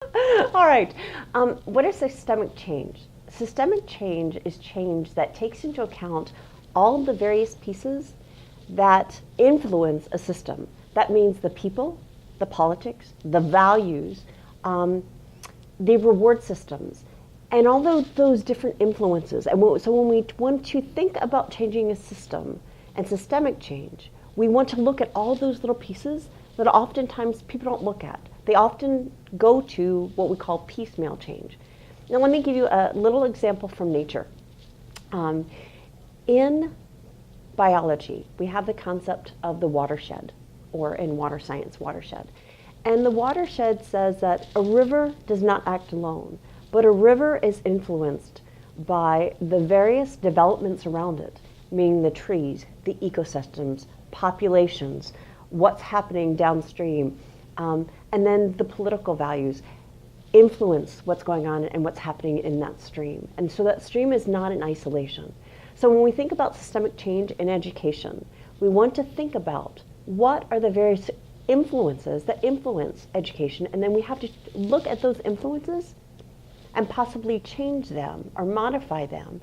All right. What is systemic change? Systemic change is change that takes into account all of the various pieces that influence a system. That means the people, the politics, the values, um, the reward systems, and all those different influences. And so when we want to think about changing a system and systemic change, we want to look at all those little pieces that oftentimes people don't look at. They often go to what we call piecemeal change. Now, let me give you a little example from nature. In biology, we have the concept of the watershed, or in water science, watershed. And the watershed says that a river does not act alone, but a river is influenced by the various developments around it, meaning the trees, the ecosystems, populations, what's happening downstream, and then the political values influence what's going on and what's happening in that stream. And so that stream is not in isolation. So when we think about systemic change in education, we want to think about what are the various influences that influence education, and then we have to look at those influences and possibly change them or modify them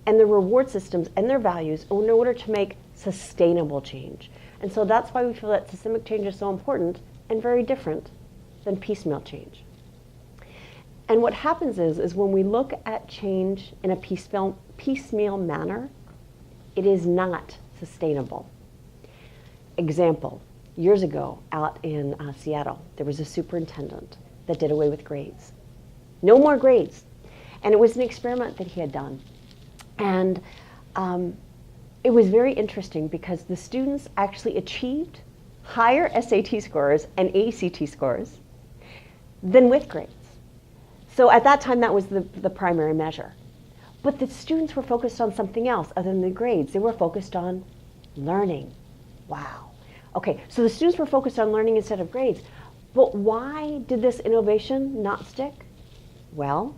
and their reward systems and their values in order to make sustainable change. And so that's why we feel that systemic change is so important and very different than piecemeal change. And what happens is when we look at change in a piecemeal manner, it is not sustainable. Example, years ago out in Seattle, there was a superintendent that did away with grades. No more grades. And it was an experiment that he had done. And it was very interesting because the students actually achieved higher SAT scores and ACT scores than with grades. So at that time, that was the primary measure. But the students were focused on something else other than the grades. They were focused on learning. Wow. Okay, so the students were focused on learning instead of grades. But why did this innovation not stick? Well,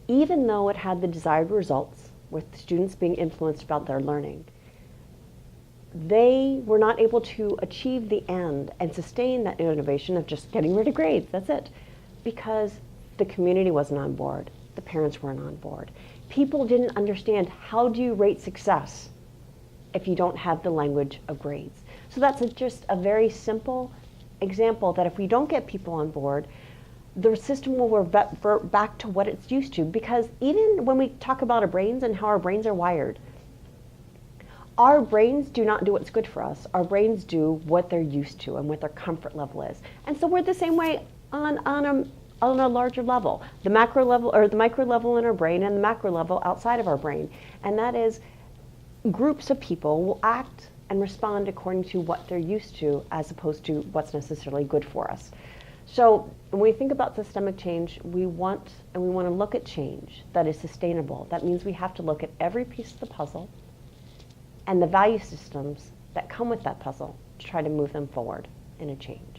even though it had the desired results with students being influenced about their learning, they were not able to achieve the end and sustain that innovation of just getting rid of grades. That's it. Because the community wasn't on board. The parents weren't on board. People didn't understand, how do you rate success if you don't have the language of grades? So that's just a very simple example that if we don't get people on board, the system will revert back to what it's used to. Because even when we talk about our brains and how our brains are wired, our brains do not do what's good for us. Our brains do what they're used to and what their comfort level is. And so we're the same way on a larger level, the macro level or the micro level in our brain and the macro level outside of our brain. And that is, groups of people will act and respond according to what they're used to as opposed to what's necessarily good for us. So when we think about systemic change, we want to look at change that is sustainable. That means we have to look at every piece of the puzzle and the value systems that come with that puzzle to try to move them forward in a change.